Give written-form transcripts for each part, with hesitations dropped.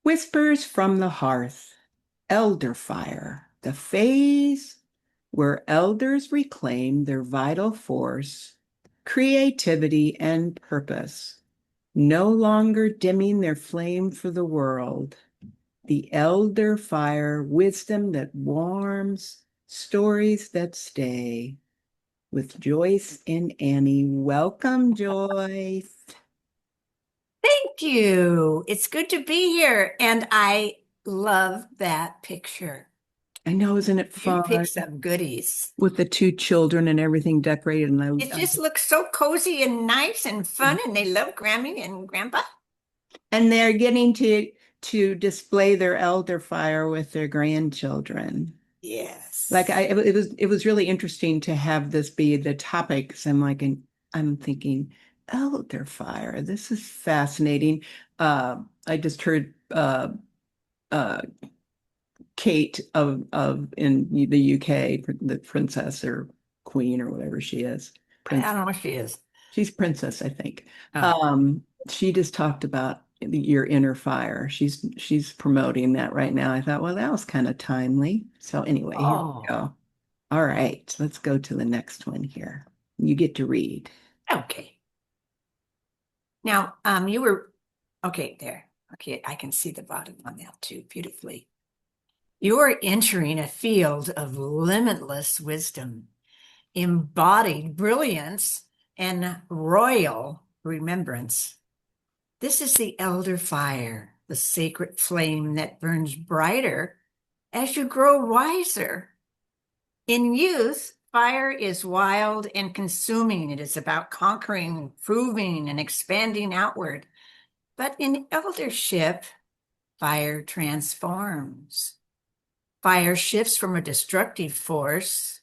Whispers from the hearth, elder fire, the phase where elders reclaim their vital force, creativity, and purpose, no longer dimming their flame for the world. The elder fire, wisdom that warms, stories that stay. With Joyce and Annie. Welcome, Joyce. Thank you. It's good to be here. And I love that picture. I know, isn't it You fun picked some goodies. with the two children and everything decorated? And It just looks so cozy and nice and fun, and they love Grammy and Grandpa. and they're getting to display their elder fire with their grandchildren. Like Yes. it was really interesting to have this be the topic. 'Cause I'm thinking elder fire. This is fascinating. I just heard uh Kate of in the UK, the princess or queen or whatever she is. I Prince, don't know what she is. she's princess, I think. Oh. She just talked about your inner fire. She's promoting that right now. I thought, well, that was kind of timely. So anyway, here we Oh, go. All right, let's go to the next one here. You get to read. okay. Now, you were okay there. Okay, I can see the bottom on that too, beautifully. You are entering a field of limitless wisdom, embodied brilliance, and royal remembrance. This is the elder fire, the sacred flame that burns brighter as you grow wiser. In youth, fire is wild and consuming. It is about conquering, proving, and expanding outward. But in eldership, fire transforms. Fire shifts from a destructive force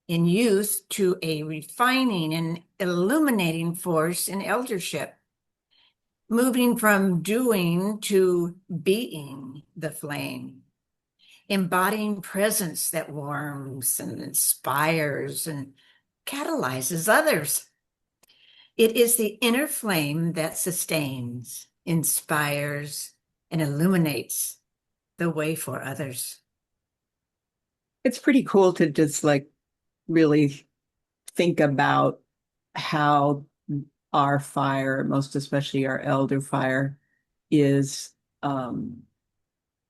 in youth to a refining and illuminating force in eldership, moving from doing to being the flame, embodying presence that warms and inspires and catalyzes others. It is the inner flame that sustains, inspires, and illuminates the way for others. It's pretty cool to just like really think about how our fire, most especially our elder fire, is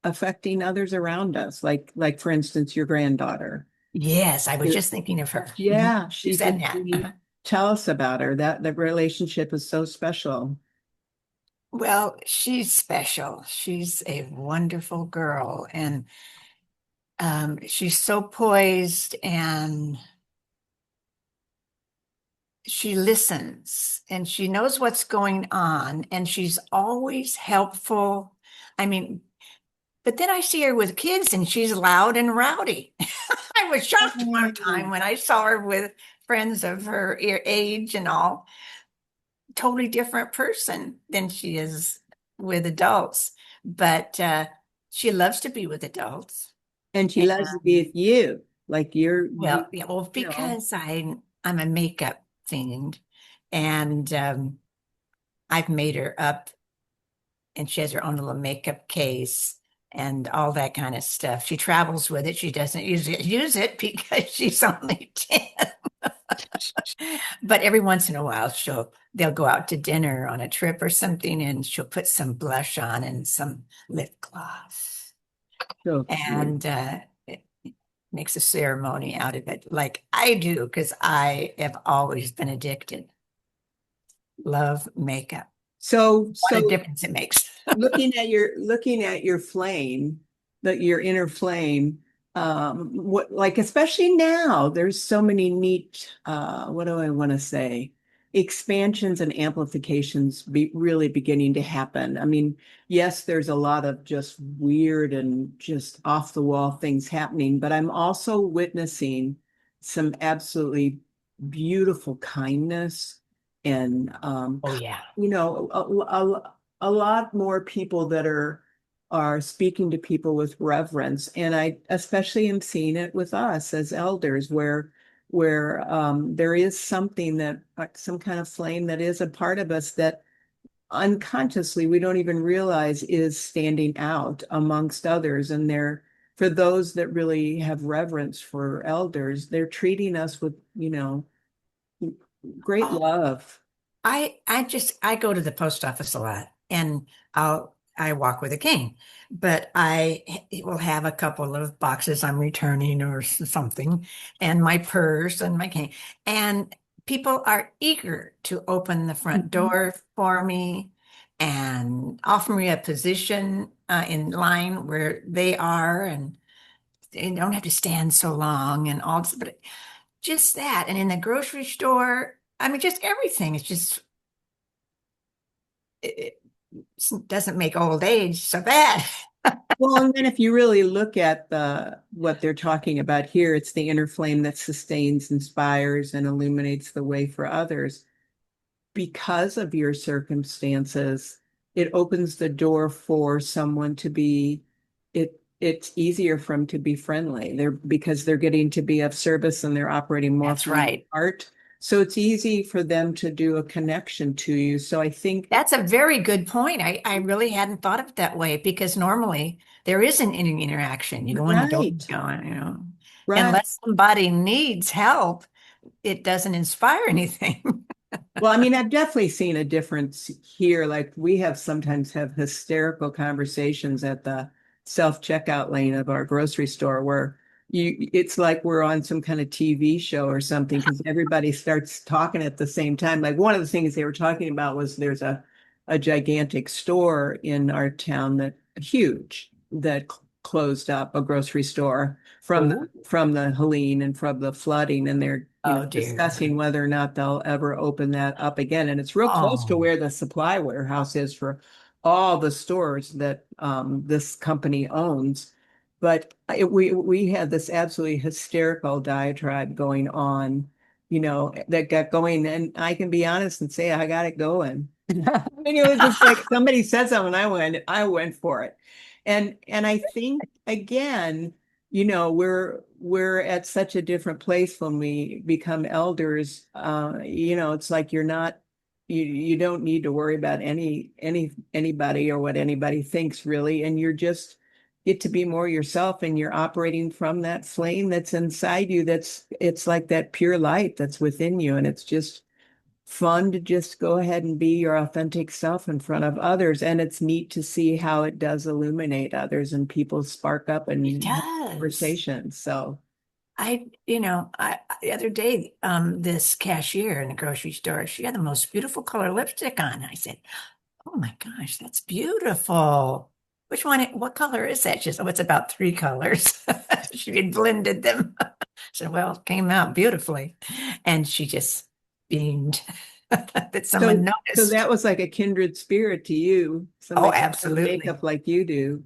affecting others around us. Like for instance, your granddaughter. Yes, I was You're- just thinking of her. Mhm. Yeah, You she said just that. Uh-huh. tell us about her. That the relationship is so special. Well, she's special. She's a wonderful girl, and she's so poised, and she listens, and she knows what's going on, and she's always helpful. I mean, but then I see her with kids, and she's loud and rowdy. I was shocked one time when I saw her with friends of her age and all. Totally different person than she is with adults. But she loves to be with adults. And she And loves to be with you. Like well, yeah, well, you know, because I'm a makeup fiend, and I've made her up, and she has her own little makeup case and all that kind of stuff. She travels with it. She doesn't use it because she's only 10. But every once in a while, they'll go out to dinner on a trip or something, and she'll put some blush on and some lip gloss, so cute. and it makes a ceremony out of it, like I do, because I have always been addicted. Love makeup. So What a so difference it makes. looking at your flame, your inner flame, what like especially now, there's so many neat what do I want to say? Expansions and amplifications really beginning to happen. I mean, yes, there's a lot of just weird and just off the wall things happening, but I'm also witnessing some absolutely beautiful kindness and Oh yeah. you know, a lot more people that are speaking to people with reverence. And I especially am seeing it with us as elders, where there is something that some kind of flame that is a part of us that unconsciously we don't even realize is standing out amongst others. And they're, for those that really have reverence for elders, they're treating us with, great Oh, love. I go to the post office a lot and I walk with a cane, but I will have a couple of boxes I'm returning or something, and my purse and my cane. And people are eager to open the front Mhm. door for me and offer me a position in line where they are, and they don't have to stand so long and all this, but just that. And in the grocery store, I mean, just everything is just it doesn't make old age so bad. Well, and then if you really look at the what they're talking about here, it's the inner flame that sustains, inspires, and illuminates the way for others. Because of your circumstances, it opens the door for someone to be it's easier for them to be friendly. They're because they're getting to be of service and they're operating more That's from the right. heart. So it's easy for them to do a connection to you. So I think, That's a very good point. I really hadn't thought of it that way because normally there isn't any interaction. You go in the door, right, right. unless somebody needs help, it doesn't inspire anything. Well, I mean, I've definitely seen a difference here. Like we have sometimes have hysterical conversations at the self-checkout lane of our grocery store where it's like we're on some kind of TV show or something because everybody starts talking at the same time. Like one of the things they were talking about was there's a gigantic store in our town that huge that closed up, a grocery store from Oh, the Helene and from the flooding, and they're oh discussing dear. whether or not they'll ever open that up again. And it's real close to Oh, where the supply warehouse is for all the stores that this company owns. But we had this absolutely hysterical diatribe going on, that got going. And I can be honest and say I got it going. I mean, it was just like somebody said something, I went for it. And I think again, we're at such a different place when we become elders. It's like you don't need to worry about anybody or what anybody thinks really, and you're just get to be more yourself, and you're operating from that flame that's inside you. It's like that pure light that's within you, and it's just fun to just go ahead and be your authentic self in front of others. And it's neat to see how it does illuminate others and people spark up it and have does. conversations. So, The other day, this cashier in the grocery store, she had the most beautiful color lipstick on. I said, "Oh my gosh, that's beautiful. What color is that?" She said, "Oh, it's about three colors." She had blended them. So, well, it came out beautifully. And she just beamed that someone so noticed. that was like a kindred spirit to you, Oh, somebody that does absolutely. makeup like you do.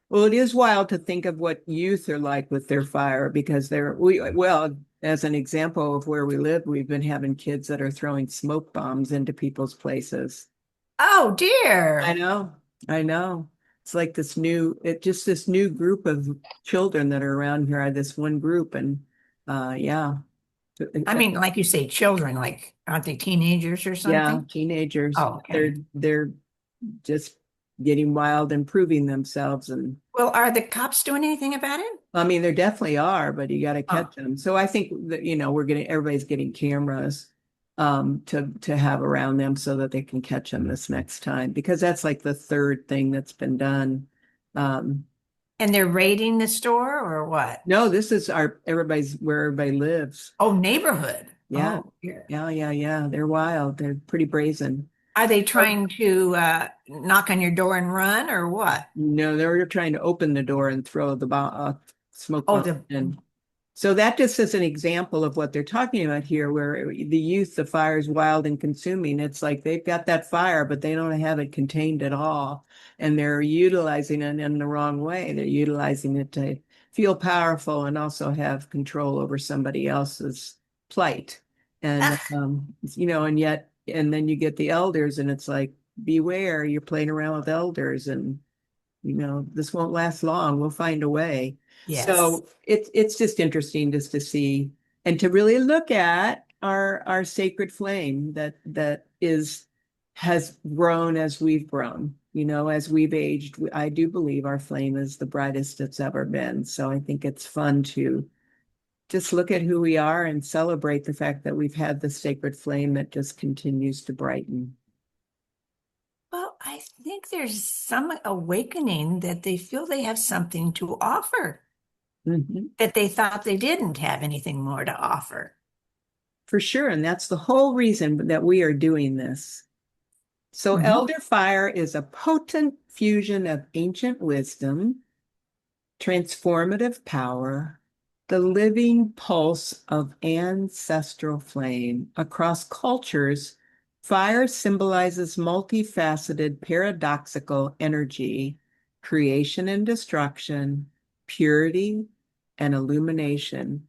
Well, it is wild to think of what youth are like with their fire because well, as an example of where we live, we've been having kids that are throwing smoke bombs into people's places. Oh, I dear. know, I know. It's like this new group of children that are around here are this one group, and yeah, I mean, like you say, children, like, aren't they teenagers or yeah, something? teenagers. Oh, okay. They're just getting wild and proving themselves, and Well, are the cops doing anything about it? I mean, there definitely are, but you got to Oh, catch them. So I think that everybody's getting cameras to have around them so that they can catch them this next time because that's like the third thing that's been done. Um, and they're raiding the store or what? no, this is our everybody's where everybody lives. Oh, neighborhood. Yeah, Oh, here. yeah, yeah, yeah. They're wild. They're pretty brazen. Are they Oh, trying to knock on your door and run or what? no, they're trying to open the door and throw the smoke Oh, bomb the in. So that just is an example of what they're talking about here, where the youth, the fire is wild and consuming. It's like they've got that fire, but they don't have it contained at all. And they're utilizing it in the wrong way. They're utilizing it to feel powerful and also have control over somebody else's plight. And, and then you get the elders, and it's like, beware, you're playing around with elders, and this won't last long. We'll find a way. yes. So it's just interesting just to see and to really look at our sacred flame that is has grown as we've grown. You know, as we've aged, I do believe our flame is the brightest it's ever been. So I think it's fun to just look at who we are and celebrate the fact that we've had the sacred flame that just continues to brighten. Well, I think there's some awakening that they feel they have something to offer, Mhm. that they thought they didn't have anything more to offer. For sure. And that's the whole reason that we are doing this. So, Mhm. Elder Fire is a potent fusion of ancient wisdom, transformative power, the living pulse of ancestral flame. Across cultures, fire symbolizes multifaceted, paradoxical energy, creation and destruction, purity and illumination.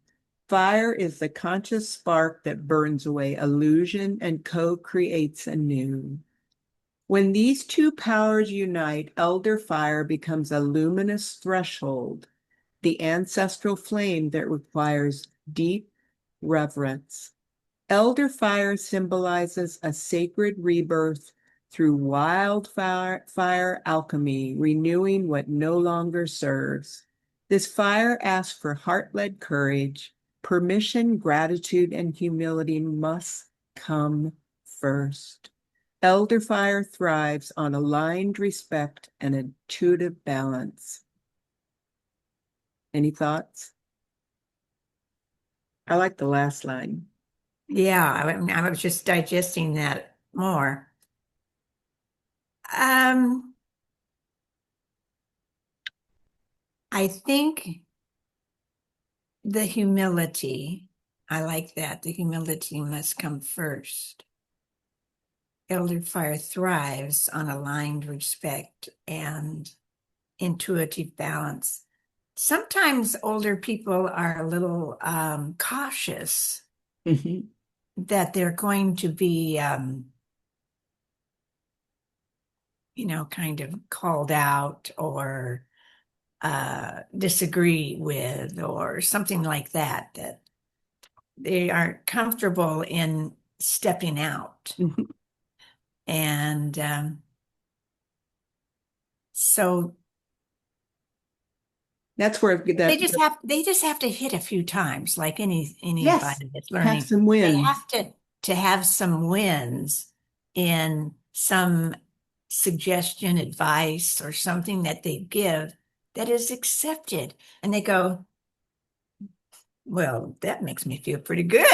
Fire is the conscious spark that burns away illusion and co-creates anew. When these two powers unite, elder fire becomes a luminous threshold, the ancestral flame that requires deep reverence. Elder fire symbolizes a sacred rebirth through wildfire alchemy, renewing what no longer serves. This fire asks for heart-led courage. Permission, gratitude, and humility must come first. Elder fire thrives on aligned respect and intuitive balance. Any thoughts? I like the last line. Yeah, I was just digesting that more. Um, I think the humility, I like that. The humility must come first. Elder Fire thrives on aligned respect and intuitive balance. Sometimes older people are a little cautious Mhm. that they're going to be, kind of called out or disagree with or something like that, that they aren't comfortable in stepping out. Mhm. And so That's where they just have to hit a few times, like yes, anybody that's have learning. some They wins. have to have some wins in some suggestion, advice, or something that they give that is accepted. And they go, well, that makes me feel pretty good.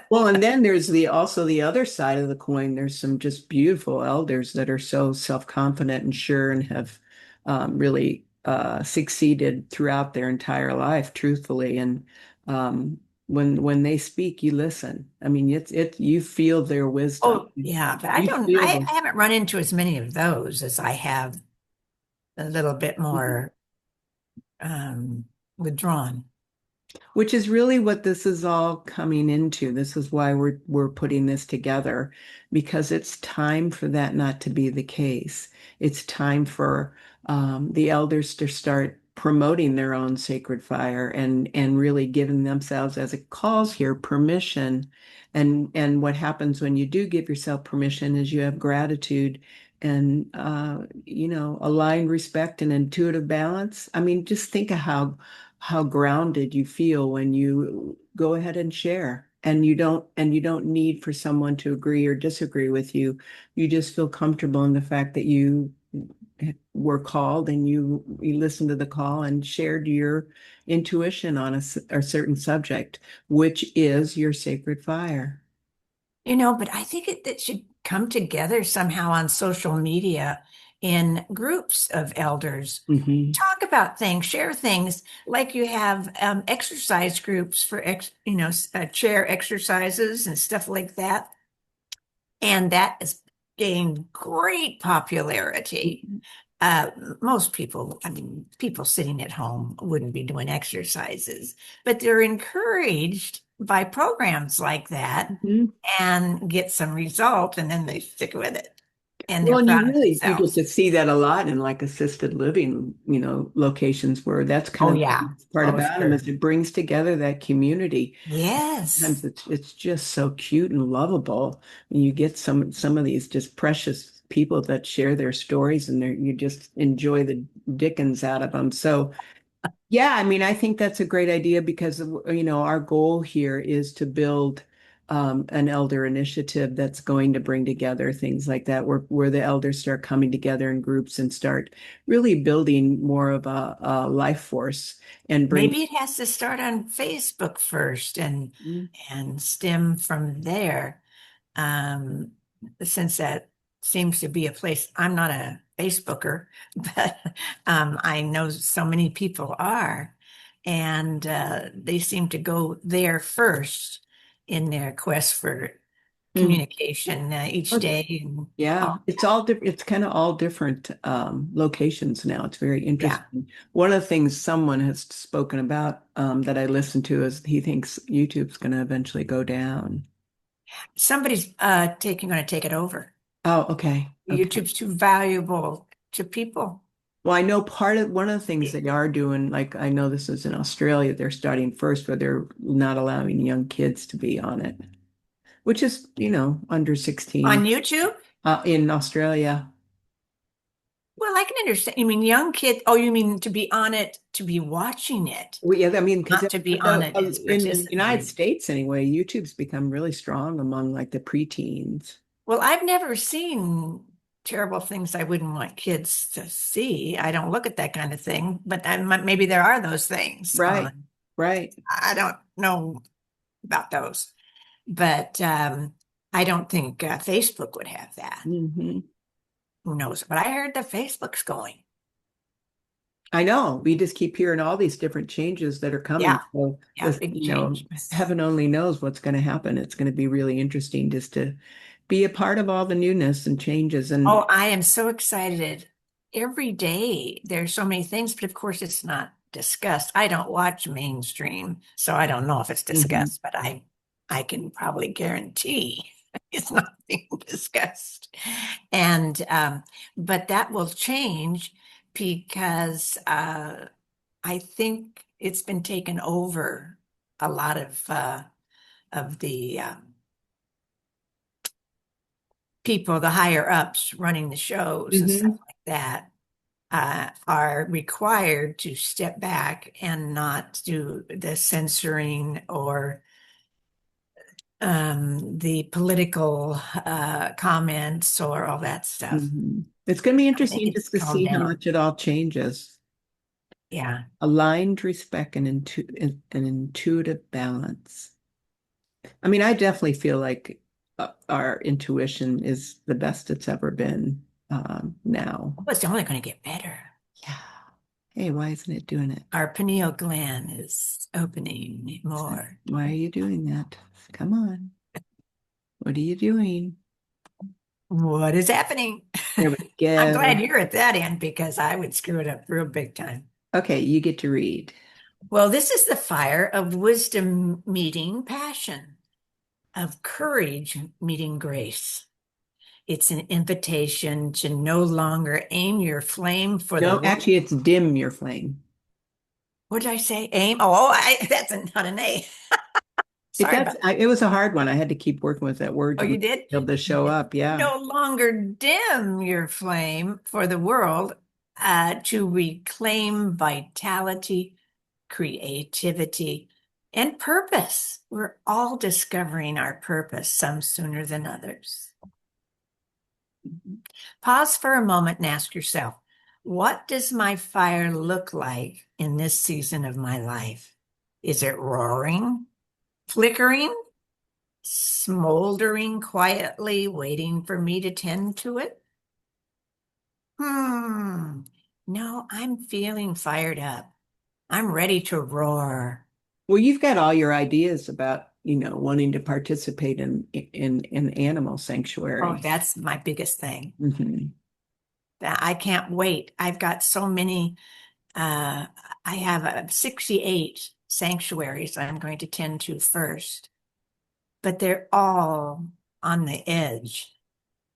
Well, and then there's the also the other side of the coin. There's some just beautiful elders that are so self-confident and sure and have really succeeded throughout their entire life, truthfully. And when they speak, you listen. I mean, it's you feel their wisdom. Oh, yeah, but I You don't, feel I, them. I haven't run into as many of those as I have a little bit more um, withdrawn. Which is really what this is all coming into. This is why we're putting this together because it's time for that not to be the case. It's time for the elders to start promoting their own sacred fire and really giving themselves, as it calls here, permission. And what happens when you do give yourself permission is you have gratitude and aligned respect and intuitive balance. I mean, just think of how grounded you feel when you go ahead and share and you don't need for someone to agree or disagree with you. You just feel comfortable in the fact that you were called and you listened to the call and shared your intuition on a certain subject, which is your sacred fire. But I think it should come together somehow on social media in groups of elders. Mhm. Talk about things, share things, like you have exercise groups for chair exercises and stuff like that. And that has gained great popularity. Uh, Most people, I mean, people sitting at home wouldn't be doing exercises, but they're encouraged by programs like that Mhm. and get some result, and then they stick with it. and they're Well, and proud of you get themselves. to see that a lot in like assisted living, locations where that's kind Oh, of yeah. the part Oh, about them sure. is it brings together that community. Yes. Sometimes it's just so cute and lovable. And you get some of these just precious people that share their stories and you just enjoy the dickens out of them. So yeah, I mean, I think that's a great idea because, our goal here is to build an elder initiative that's going to bring together things like that, where the elders start coming together in groups and start really building more of a life force and bring. Maybe it has to start on Facebook first Mhm. and stem from there. Um, since that seems to be a place, I'm not a Facebooker, but I know so many people are, and they seem to go there first in their quest for Mm. communication each day and Yeah, all. it's all different. It's kind of all different locations now. It's very Yeah. interesting. One of the things someone has spoken about that I listened to is he thinks YouTube's going to eventually go down. Somebody's going to take it over. Oh, okay. Okay. YouTube's too valuable to people. Well, I know one of the things they are doing, like I know this is in Australia, they're starting first, where they're not allowing young kids to be on it, which is, under On 16 YouTube? in Australia. Well, I can understand. You mean young kids? Oh, you mean to be on it, to be watching it, Well, yeah, I mean, because not to be on it as in the United participating. States anyway, YouTube's become really strong among like the preteens. Well, I've never seen terrible things I wouldn't want kids to see. I don't look at that kind of thing, but maybe there are those things Right, on. right. I don't know about those, but I don't think Facebook would have that. Hmm. Who knows? But I heard that Facebook's going. I know. We just keep hearing all these different changes that are coming. Yeah, So yeah, big change. heaven only knows what's going to happen. It's going to be really interesting just to be a part of all the newness and changes. Oh, And I am so excited. Every day there's so many things, but of course it's not discussed. I don't watch mainstream, so I don't know if it's Mhm. discussed, but I can probably guarantee it's not being discussed. And but that will change because I think it's been taken over a lot of the people, the higher ups running the shows and stuff Mhm. like that, are required to step back and not do the censoring or the political comments or all that stuff. Mhm. It's going to be I think interesting it's just to calmed see how down. much it all changes. Yeah. Aligned respect and an intuitive balance. I mean, I definitely feel like our intuition is the best it's ever been now. Oh, it's only going to get better. Yeah. Hey, why isn't it doing it? Our pineal gland is opening more. Why are you doing that? Come on. What are you doing? What is happening? There we I'm glad go. you're at that end because I would screw it up real big time. Okay, you get to read. Well, this is the fire of wisdom meeting passion, of courage meeting grace. It's an invitation to no longer aim your flame for the No, world. actually, it's dim your flame. What did I say? Aim? Oh, that's not an A. Sorry about that. It was a hard one. I had to keep working with that word Oh, to you really did? be able to show up. Yeah. No longer dim your flame for the world, to reclaim vitality, creativity, and purpose. We're all discovering our purpose, some sooner than others. Pause for a moment and ask yourself, what does my fire look like in this season of my life? Is it roaring, flickering, smoldering quietly, waiting for me to tend to it? Hmm. No, I'm feeling fired up. I'm ready to roar. Well, you've got all your ideas about, wanting to participate in animal Oh, sanctuary. that's my biggest thing. Hmm. That I can't wait. I've got so many. I have 68 sanctuaries I'm going to tend to first, but they're all on the edge.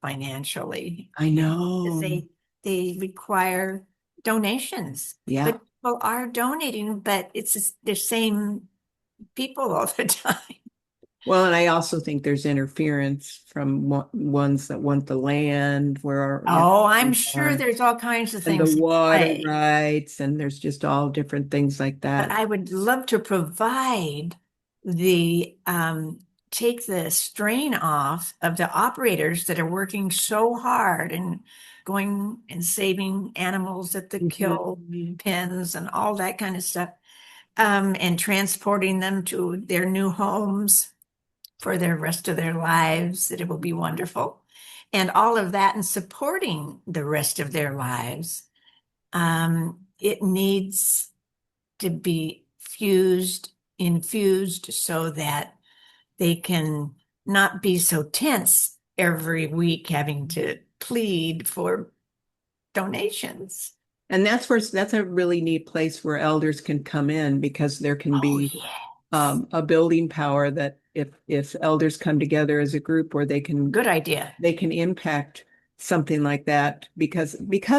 financially, I because know. they require donations. Yeah. But people are donating, but it's the same people all the time. Well, and I also think there's interference from ones that want the land where Oh, I'm it's sure on, there's all kinds of and the things in water play. rights, and there's just all different things like But that. I would love to provide the take the strain off of the operators that are working so hard and going and saving animals at the kill Mhm. pens and all that kind of stuff, and transporting them to their new homes for the rest of their lives, that it will be wonderful. And all of that and supporting the rest of their lives. It needs to be infused so that they can not be so tense every week having to plead for donations. And that's a really neat place where elders can come in because there can Oh, be yes. a building power that if elders come together as a group where Good idea. they can impact something like that because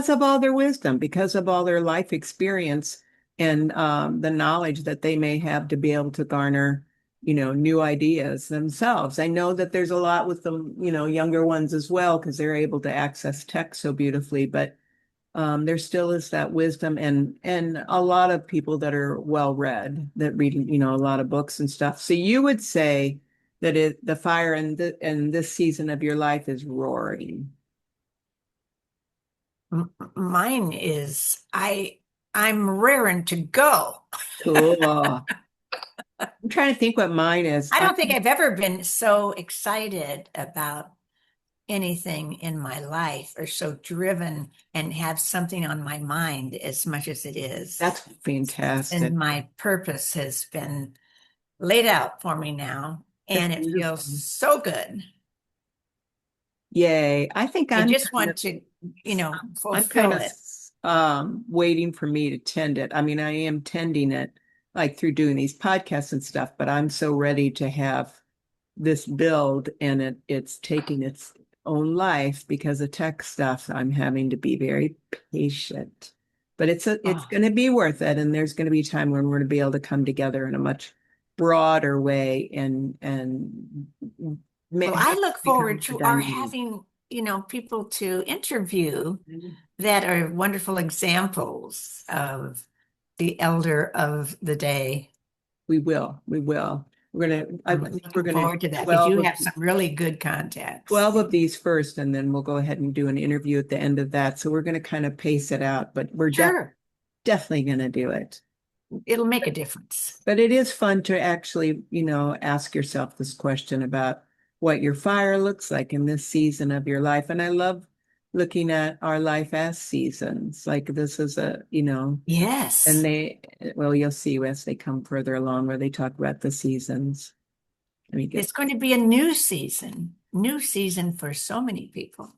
of all their wisdom, because of all their life experience and the knowledge that they may have to be able to garner, new ideas themselves. I know that there's a lot with the, younger ones as well because they're able to access tech so beautifully, but there still is that wisdom and a lot of people that are well read that read, a lot of books and stuff. So you would say that the fire in this season of your life is roaring. Mine is I'm raring to go. Cool. I'm trying to think what mine is. I don't think I've ever been so excited about anything in my life or so driven and have something on my mind as much as it is. That's And fantastic. my purpose has been laid out for me now, That's and it feels beautiful. so good. Yay. I think I just want to, I'm kind fulfill of it. waiting for me to tend it. I mean, I am tending it like through doing these podcasts and stuff, but I'm so ready to have this build and it's taking its own life because of tech stuff. I'm having to be very patient. But it's Oh, going to be worth it, and there's going to be a time when we're going to be able to come together in a much broader way and well, I have look become forward a to our dynamic. having, people to interview that are wonderful examples of the elder of the day. We will. We will. I I'm think we're looking gonna forward to that because 12 you of have some really good contacts. 12 of these first, and then we'll go ahead and do an interview at the end of that. So we're going to kind of pace it out, but we're Sure, definitely going to do it. it'll make a difference. But it is fun to actually, ask yourself this question about what your fire looks like in this season of your life. And I love looking at our life as seasons. Like this is and Yes, well, you'll see as they come further along where they talk about the seasons. Let me get it's going to be a new season for so many people.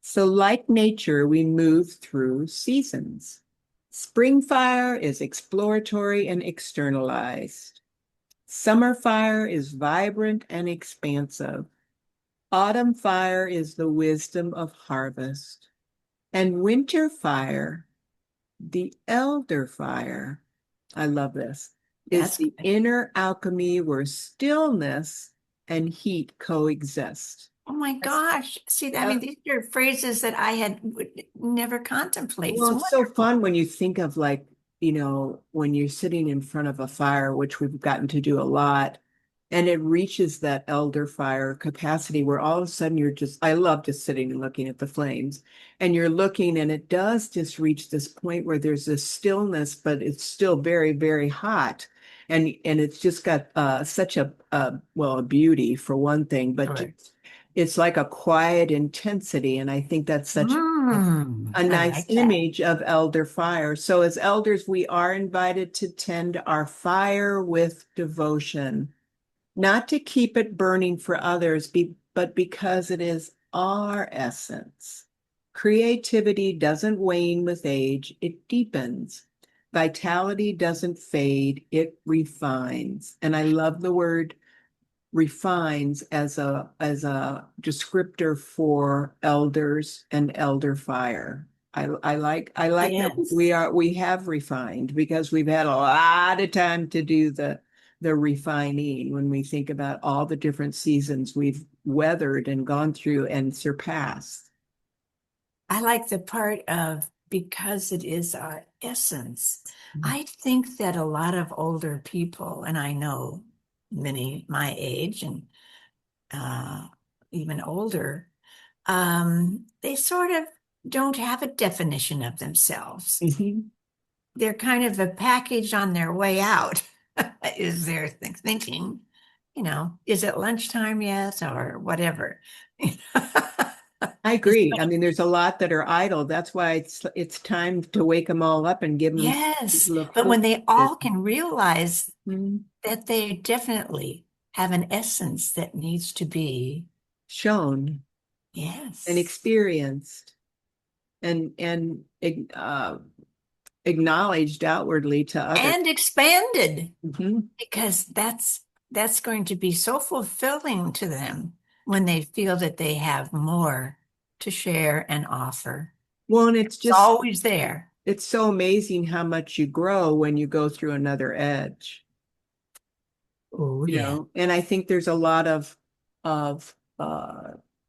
So, like nature, we move through seasons. Spring fire is exploratory and externalized. Summer fire is vibrant and expansive. Autumn fire is the wisdom of harvest. And winter fire, the elder fire, I love this, is That's the good. inner alchemy where stillness and heat coexist. Oh my That's, gosh. See, I uh, mean, these are phrases that I had would never contemplate. Well, It's it's so wonderful. fun when you think of like, when you're sitting in front of a fire, which we've gotten to do a lot, and it reaches that elder fire capacity where all of a sudden I love just sitting and looking at the flames, and you're looking, and it does just reach this point where there's this stillness, but it's still very, very hot. And it's just got such well, a beauty for one thing, but Sure. it's like a quiet intensity. And I think that's such a I nice like that. image of elder fire. So, as elders, we are invited to tend our fire with devotion, not to keep it burning for others, but because it is our essence. Creativity doesn't wane with age, it deepens. Vitality doesn't fade, it refines. And I love the word refines as a descriptor for elders and elder fire. I like that Yes. we have refined because we've had a lot of time to do the refining when we think about all the different seasons we've weathered and gone through and surpassed. I like the part of because it is our essence. I think that a lot of older people, and I know many my age and uh, even older, they sort of don't have a definition of themselves. Mhm. They're kind of a package on their way out, is their thinking. Is it lunchtime yet or whatever? I agree. I Especially mean, there's a lot that are idle. That's why it's time to wake them all up and give them something Yes, to look but when forward they to. all can realize Mhm. that they definitely have an essence that needs to be, Shown and yes, experienced and acknowledged outwardly to others. and expanded, Mhm. because that's going to be so fulfilling to them when they feel that they have more to share and offer. Well, and It's always there. it's so amazing how much you grow when you go through another edge, Oh, yeah. and I think there's a lot of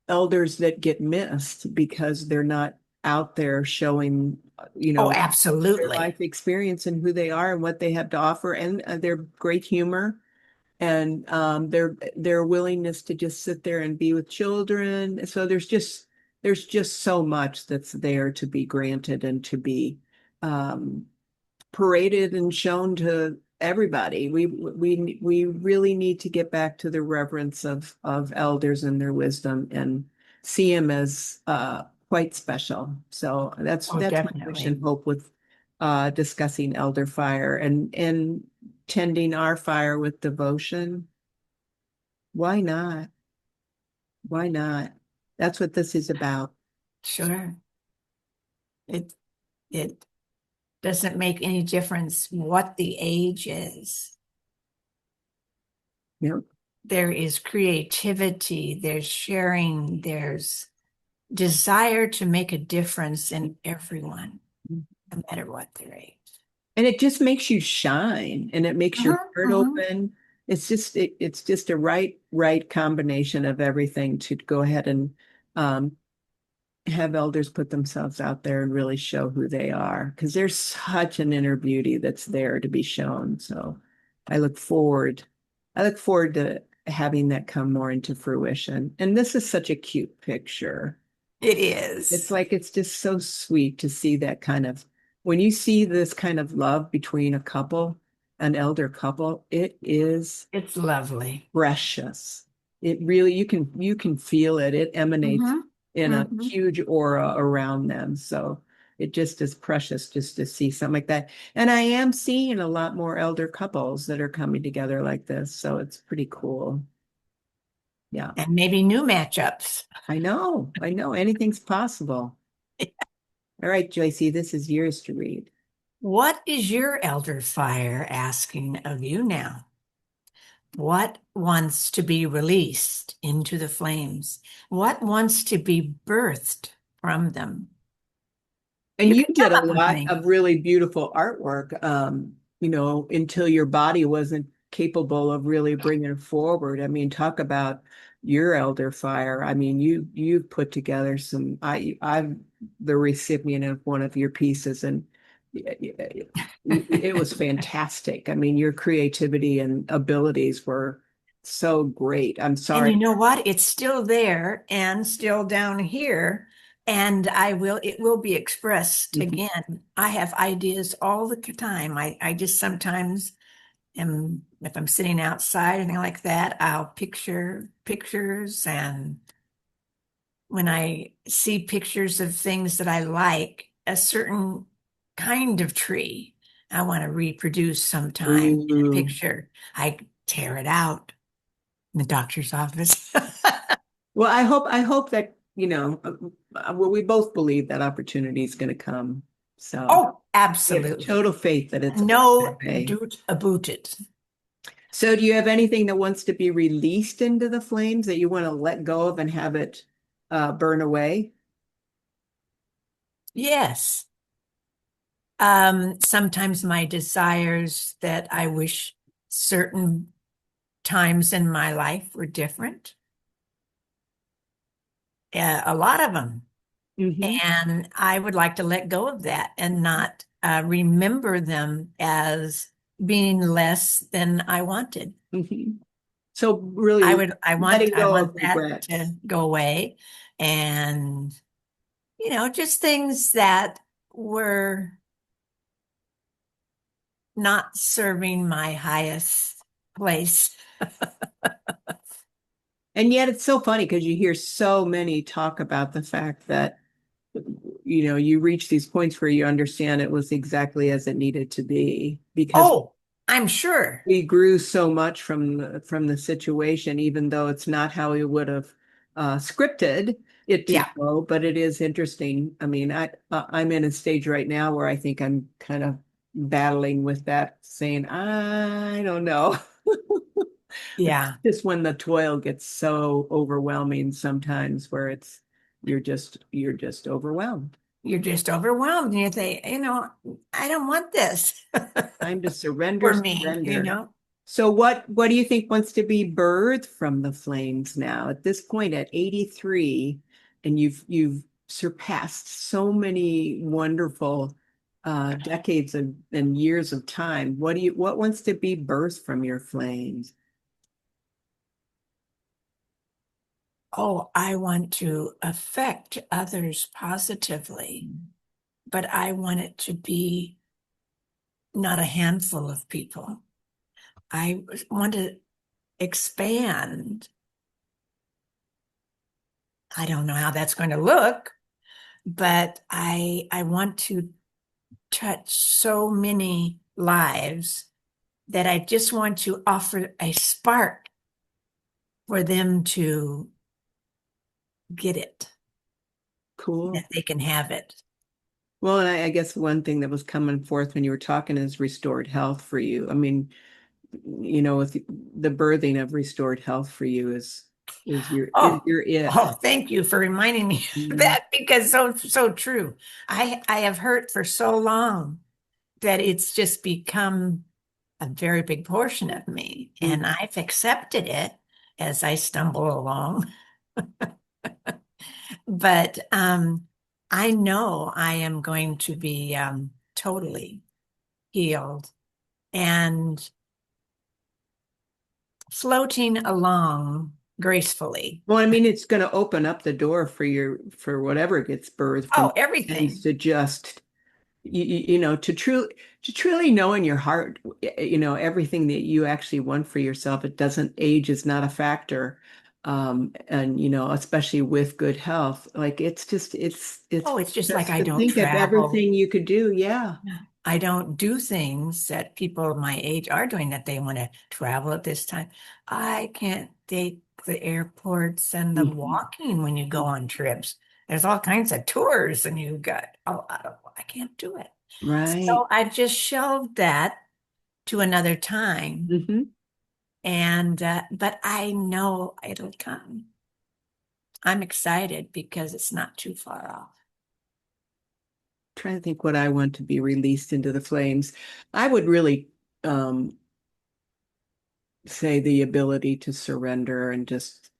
elders that get missed because they're not out there showing, Oh, their absolutely. life experience and who they are and what they have to offer and their great humor and their willingness to just sit there and be with children. So there's just so much that's there to be granted and to be um, paraded and shown to everybody. We really need to get back to the reverence of elders and their wisdom and see them as quite special. So Oh, that's my wish and definitely. hope with discussing elder fire and tending our fire with devotion. Why not? Why not? That's what this is about. Sure. It it doesn't make any difference what the age is. You know? There is creativity, there's sharing, there's desire to make a difference in everyone, no matter what their age. And it just makes you shine and it makes your Mhm, heart mhm. open. It's just a right combination of everything to go ahead and um, have elders put themselves out there and really show who they are because there's such an inner beauty that's there to be shown. So I look forward, I look forward to having that come more into fruition. And this is such a cute picture. It is. It's like it's just so sweet to see that kind of when you see this kind of love between a couple, an elder couple, it is It's lovely. precious. It really you can feel it. It emanates Hmm. in a Hmm. huge aura around them. So it just is precious just to see something like that. And I am seeing a lot more elder couples that are coming together like this. So it's pretty cool. Yeah. And maybe new matchups. I know. I know. Anything's possible. All right, Joycey, this is yours to read. What is your elder fire asking of you now? What wants to be released into the flames? What wants to be birthed from them? And You you can did come a up with lot any. of really beautiful artwork, until your body wasn't capable of really bringing it forward. I mean, talk about your elder fire. I mean, you put together some. I'm the recipient of one of your pieces, and it was fantastic. I mean, your creativity and abilities were so great. I'm And sorry. you know what? It's still there and still down here. And it will be expressed again. I have ideas all the time. I just sometimes am, if I'm sitting outside or anything like that, I'll picture pictures. And when I see pictures of things that I like, a certain kind of tree I want to reproduce sometime in a Ooh. picture, I tear it out in the doctor's office. Well, I hope that, well, we both believe that opportunity is going to come. So Oh, we have absolutely. total faith that it's on No that way. doute about it. So do you have anything that wants to be released into the flames that you want to let go of and have it burn away? Yes. Sometimes my desires that I wish certain times in my life were different. A lot of them. Hmm. And I would like to let go of that and not remember them as being less than I wanted. Hmm. So really letting I go want of that to regrets. go away. And, just things that were not serving my highest place. And yet it's so funny because you hear so many talk about the fact that, you reach these points where you understand it was exactly as it needed to be because Oh, I'm sure. we grew so much from the situation, even though it's not how we would have scripted it to Yeah, go. But it is interesting. I mean, I'm in a stage right now where I think I'm kind of battling with that, saying I don't know. yeah. Just when the toil gets so overwhelming sometimes, where you're just overwhelmed. You're just overwhelmed. And you think, I don't want this Time to surrender, for me, surrender. So what do you think wants to be birthed from the flames now at this point at 83, and you've surpassed so many wonderful decades and years of time. What wants to be birthed from your flames? Oh, I want to affect others positively, but I want it to be not a handful of people. I want to expand. I don't know how that's going to look, but I want to touch so many lives that I just want to offer a spark for them to get it, Cool. that they can have it. Well, and I guess one thing that was coming forth when you were talking is restored health for you. I mean, with the birthing of restored health for you is Oh, your it. oh, thank you for reminding me of Mhm. that because so true. I have hurt for so long that it's just become a very big portion of me, and Mhm. I've accepted it as I stumble along. But I know I am going to be totally healed and floating along gracefully. Well, I mean, it's going to open up the door for whatever gets birthed from Oh, everything. things to just to truly know in your heart, everything that you actually want for yourself. It doesn't age is not a factor. And especially with good health, like it's Oh, it's just like just I to don't think of travel. everything you could do. Yeah. I don't do things that people my age are doing that they want to travel at this time. I can't take the airports and the Mhm. walking when you go on trips. There's all kinds of tours and you got, oh, I can't do it. Right. So I've just shelved that to another time. Hmm. And, but I know it'll come. I'm excited because it's not too far off. Trying to think what I want to be released into the flames. I would really um, say the ability to surrender and just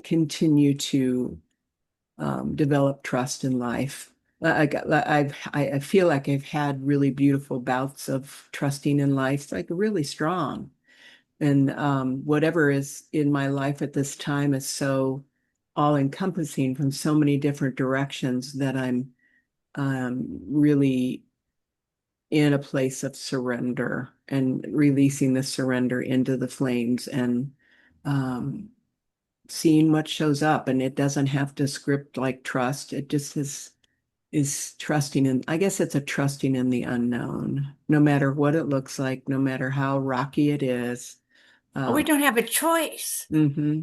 continue to develop trust in life. I feel like I've had really beautiful bouts of trusting in life, like really strong. And whatever is in my life at this time is so all-encompassing from so many different directions that I'm really in a place of surrender and releasing the surrender into the flames and um, seeing what shows up. And it doesn't have to script like trust. It just is trusting in, I guess it's a trusting in the unknown, no matter what it looks like, no matter how rocky it is. We Um, don't have a choice. hmm.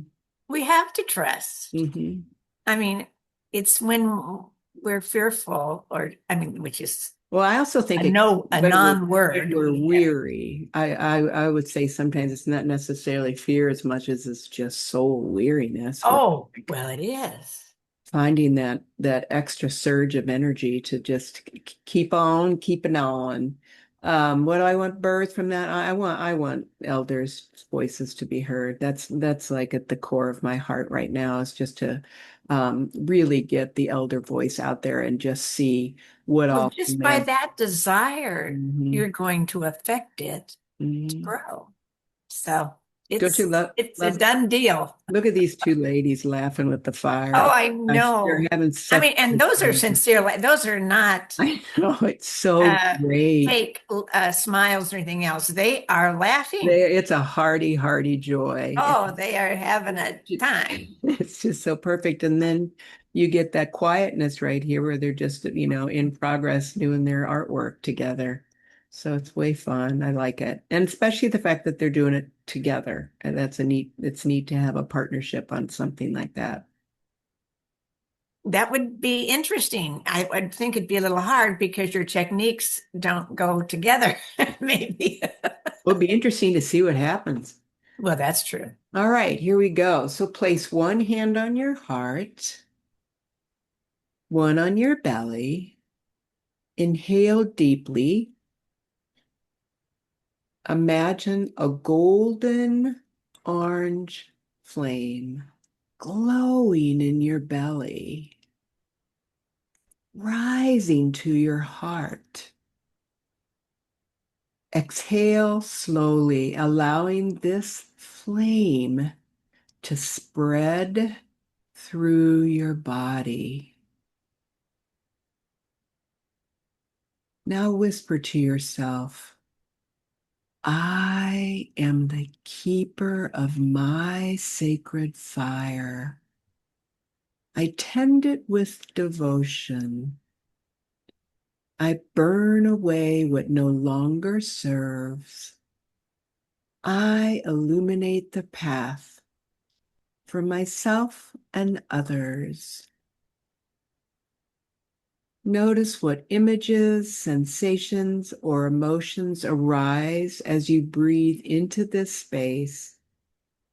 We have to trust. Hmm. I mean, it's when we're fearful, or I mean, which is Well, I also think A it, no, a when non-word. we're Yeah. weary, I would say sometimes it's not necessarily fear as much as it's just soul weariness. We're Oh, like well, it is. finding that extra surge of energy to just keep on keeping on. What do I want birth from that? I want elders' voices to be heard. That's like at the core of my heart right now is just to really get the elder voice out there and just see what Well, all just by man. that desire, Mhm, you're going to affect it to mhm. grow. So Don't it's you love it's a love? done deal. Look at these two ladies laughing with the fire. Oh, I Gosh, they're know. having I such mean, and a good those are time. sincere. Those are not I know it's so uh, great. fake smiles or anything else. They are laughing. It's a hearty joy. Oh, they are having a time. It's just so perfect. And then you get that quietness right here where they're just, in progress doing their artwork together. So it's way fun. I like it. And especially the fact that they're doing it together. And it's neat to have a partnership on something like that. That would be interesting. I would think it'd be a little hard because your techniques don't go together, maybe. It'll be interesting to see what happens. Well, that's true. All right, here we go. So place one hand on your heart, one on your belly. Inhale deeply. Imagine a golden orange flame glowing in your belly, rising to your heart. Exhale slowly, allowing this flame to spread through your body. Now whisper to yourself, I am the keeper of my sacred fire. I tend it with devotion. I burn away what no longer serves. I illuminate the path for myself and others. Notice what images, sensations, or emotions arise as you breathe into this space.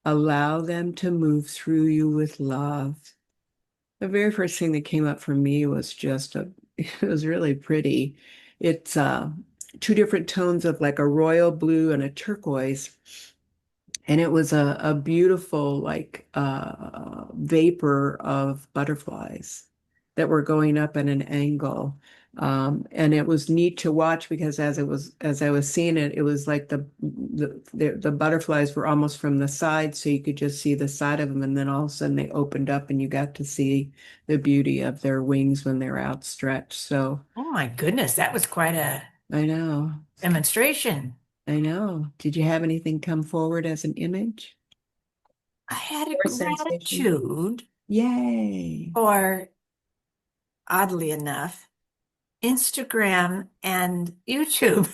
Allow them to move through you with love. The very first thing that came up for me was it was really pretty. It's two different tones of like a royal blue and a turquoise. And it was a beautiful, like, vapor of butterflies that were going up at an angle. And it was neat to watch because as I was seeing it, it was like the butterflies were almost from the side, so you could just see the side of them, and then all of a sudden they opened up and you got to see the beauty of their wings when they're outstretched. So Oh my goodness, that was quite a I know, demonstration. I know. Did you have anything come forward as an image I had a or a sensation? gratitude Yay. for, oddly enough, Instagram and YouTube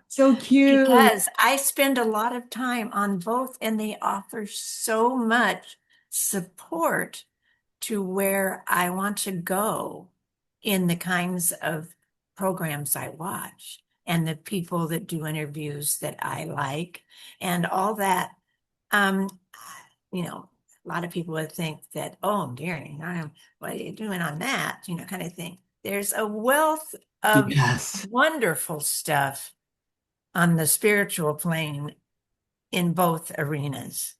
So cute. because I spend a lot of time on both and they offer so much support to where I want to go in the kinds of programs I watch and the people that do interviews that I like and all that. Um, a lot of people would think that, oh, dear, what are you doing on that? Kind of thing. There's a wealth of Yes. wonderful stuff on the spiritual plane in both arenas.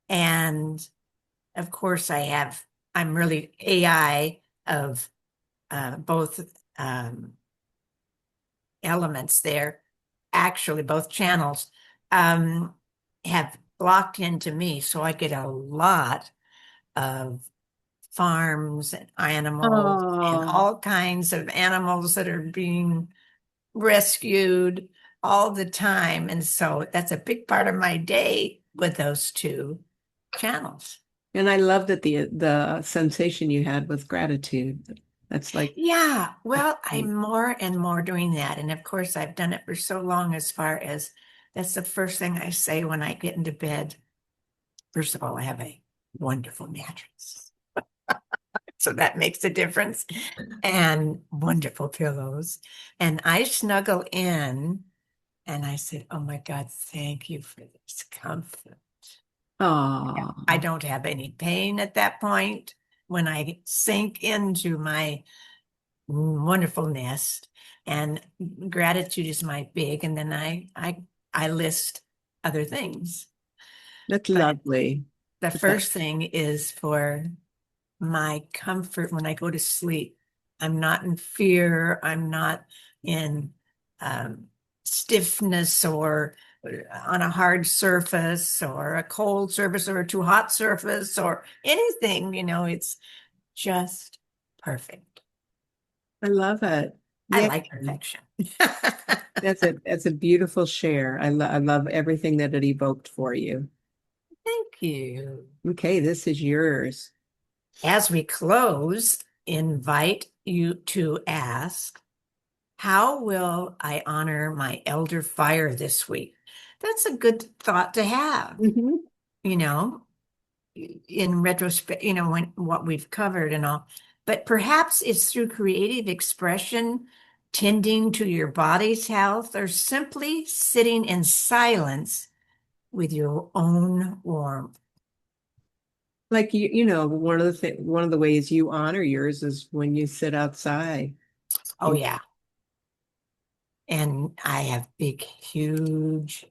And of course, I'm really AI of both um, elements there. Actually, both channels um, have blocked into me. So I get a lot of farms and animals and Oh, all kinds of animals that are being rescued all the time. And so that's a big part of my day with those two channels. and I love that the sensation you had with gratitude. That's like, Yeah, that's well, great. I'm more and more doing that. And of course, I've done it for so long as far as that's the first thing I say when I get into bed. First of all, I have a wonderful mattress. So that makes a difference. And wonderful pillows. And I snuggle in and I said, "Oh my God, thank you for this comfort." Yeah. I Oh, don't have any pain at that point when I sink into my wonderful nest. And gratitude is my big, and then I list other things. that's But lovely. the That- first thing is for my comfort when I go to sleep. I'm not in fear. I'm not in um, stiffness or on a hard surface or a cold surface or a too hot surface or anything. It's just perfect. I love it. I Yeah, like perfection. that's a beautiful share. I love everything that it evoked for you. Thank you. Okay, this is yours. As we close, invite you to ask, how will I honor my elder fire this week? That's a good thought to have, Hmm. you know, in retrospect, when what we've covered and all. But perhaps it's through creative expression, tending to your body's health, or simply sitting in silence with your own warmth. Like one of the ways you honor yours is when you sit outside. Oh, yeah. And I have big, huge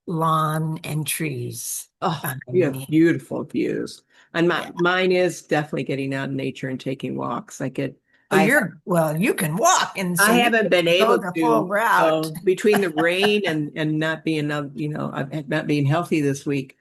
lawn and trees Oh, you behind have me. beautiful views. And Yeah. mine is definitely getting out in nature and taking walks. Oh, I well, you can walk, and so I you haven't get been to go able the full to, route. between the rain and not being, not being healthy this week.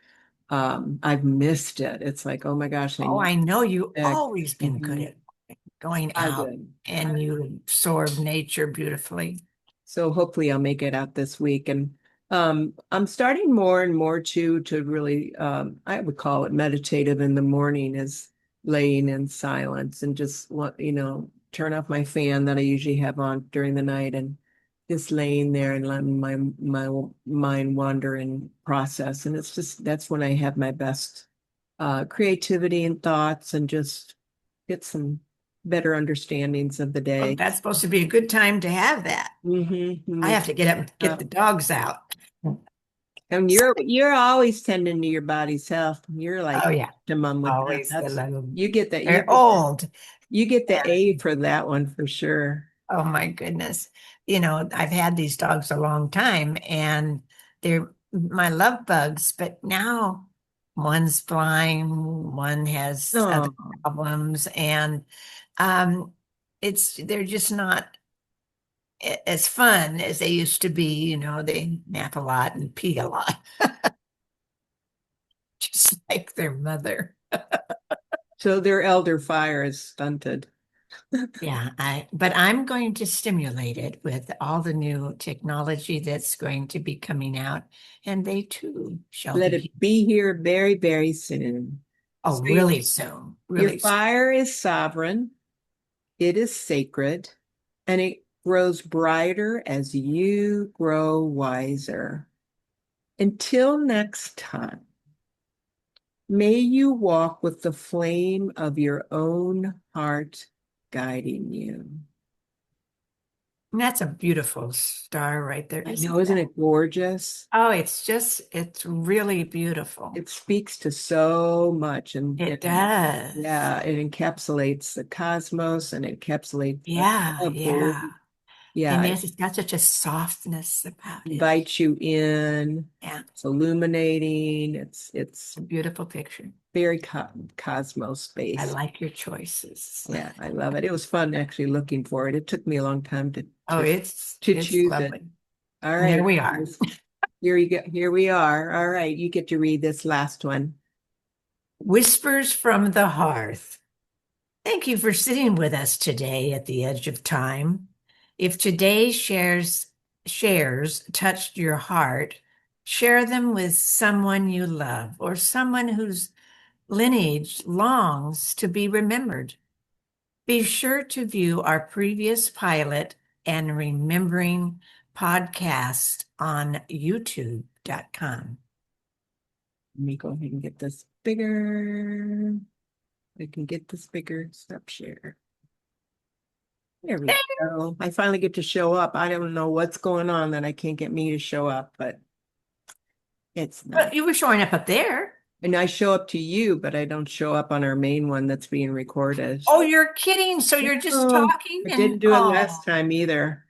I've missed it. It's like, oh my gosh, I Oh, need I know you that. always been good Hmm. at going I out would. and you absorb nature beautifully. So hopefully I'll make it out this week. And I'm starting more and more to really, I would call it meditative in the morning, is laying in silence and just turn off my fan that I usually have on during the night and just laying there and letting my mind wander and process. And that's when I have my best creativity and thoughts and just get some better understandings of the Well, day. that's supposed to be a good time to have that. I Hmm. have to get up and get the dogs out. And you're always tending to your body's health. You're like Oh, yeah. optimum with that. Always the That's little, you get that they're old. you get the A for that one for sure. Oh my goodness. I've had these dogs a long time and they're my love bugs, but now one's blind, one has other Oh, problems, and um they're just not as fun as they used to be. They nap a lot and pee a lot, just like their mother. so their elder fire is stunted. Yeah, but I'm going to stimulate it with all the new technology that's going to be coming out, and they too shall Let be. it be here very, very soon. Oh, So really soon, your really soon. fire is sovereign, it is sacred, and it grows brighter as you grow wiser. Until next time. May you walk with the flame of your own heart guiding you. And that's a beautiful star right there, I know, isn't isn't that? it gorgeous? Oh, it's really beautiful. It speaks to so much It and does. yeah, it encapsulates the cosmos and encapsulates Yeah, a blue. yeah. Yeah, And it yes, it's got such a softness about it. invites you in. Yeah, It's illuminating. It's it's a beautiful picture. very cosmos I based. like your choices. Yeah, I love it. It was fun actually looking for it. It took me a long time Oh, to it's choose it. lovely. All And there right. we are. Here you go. Here we are. All right. You get to read this last one. Whispers from the Hearth. Thank you for sitting with us today at the edge of time. If today's shares touched your heart, share them with someone you love or someone whose lineage longs to be remembered. Be sure to view our previous pilot and remembering podcast on youtube.com. Let me go ahead and get this bigger. I can get this bigger, stop share. There we go. I finally get to show up. I don't know what's going on that I can't get me to show up, but it's But not. you were showing up there. And I show up to you, but I don't show up on our main one that's being recorded. Oh, you're kidding. So you're just Oh, talking I didn't and do it last oh, time either.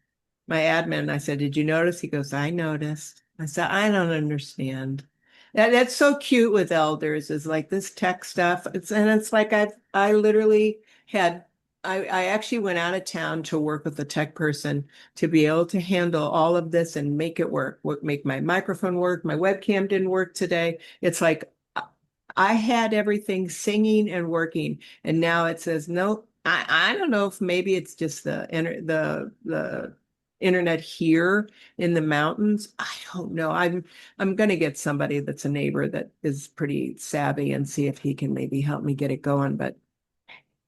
My admin, I said, "Did you notice?" He goes, "I noticed." I said, "I don't understand." That's so cute with elders is like this tech stuff. It's like I literally had I actually went out of town to work with a tech person to be able to handle all of this and make it work, make my microphone work. My webcam didn't work today. It's like I had everything singing and working, and now it says nope. I don't know if maybe it's just the internet here in the mountains. I don't know. I'm gonna get somebody that's a neighbor that is pretty savvy and see if he can maybe help me get it going, but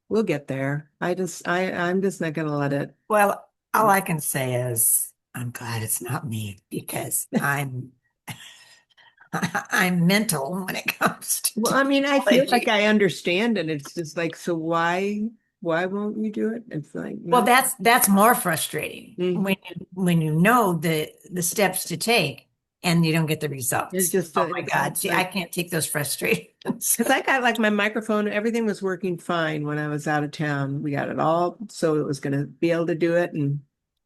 we'll get there. I'm just not gonna let it. well, all I can say is I'm glad it's not me because I'm mental when it comes to Well, I mean, I feel like technology. I understand it. It's just like, so why won't you do it? It's like, Well, no. that's more frustrating Mhm. when you know the steps to take and you don't get the It's results. just Oh my God. it's See, I like can't take those frustrations. because I got like my microphone, everything was working fine when I was out of town. We got it all, so it was going to be able to do it, and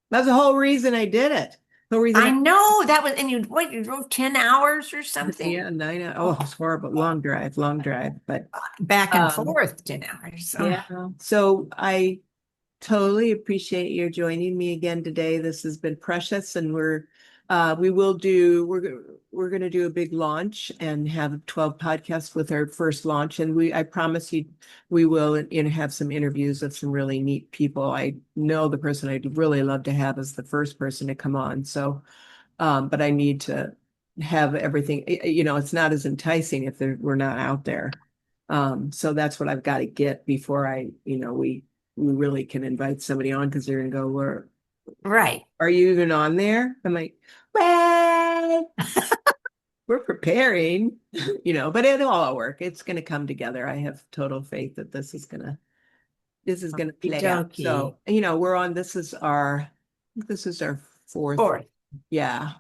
that's the whole reason I did it. The whole reason I I, know that was, and you drove 10 hours or something? yeah, 9 hours. Oh, Oh, it was horrible. Long drive, but back and um, forth 10 hours. yeah. Oh, So I totally appreciate you joining me again today. This has been precious, and we will do we're going to do a big launch and have 12 podcasts with our first launch. And I promise you, we will have some interviews of some really neat people. I know the person I'd really love to have as the first person to come on. So, but I need to have everything. It's not as enticing if we're not out there. So that's what I've got to get before we really can invite somebody on because they're gonna go, where right. are you even on there? I'm like, well, we're preparing, but it'll all work. It's gonna come together. I have total faith that this is gonna play out. Okie So, we're on this is our fourth. fourth. Yeah.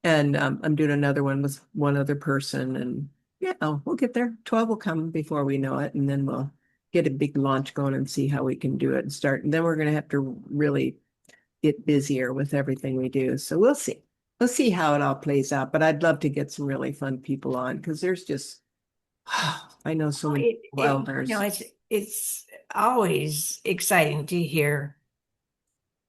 And I'm doing another one with one other person, and yeah, we'll get there. 12 will come before we know it, and then we'll get a big launch going and see how we can do it and start. And then we're gonna have to really get busier with everything we do. So we'll see. We'll see how it all plays out. But I'd love to get some really fun people on because there's just I know so Oh, many elders. it's always exciting to hear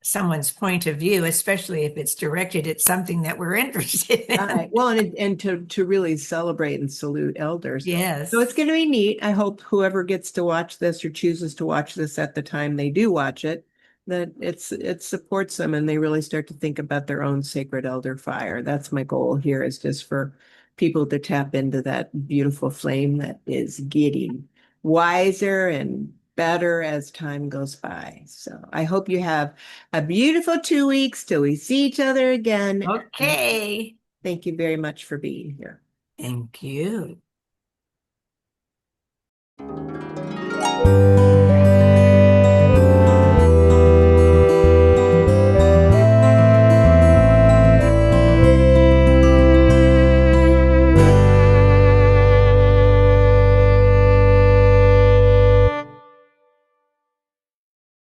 someone's point of view, especially if it's directed at something that we're interested in. Right. Well, and to really celebrate and salute elders. So it's Yes. going to be neat. I hope whoever gets to watch this or chooses to watch this at the time they do watch it, that it supports them and they really start to think about their own sacred elder fire. That's my goal here is just for people to tap into that beautiful flame that is getting wiser and better as time goes by. So I hope you have a beautiful 2 weeks till we see each other again. Okay. Thank you very much for being here. Thank you.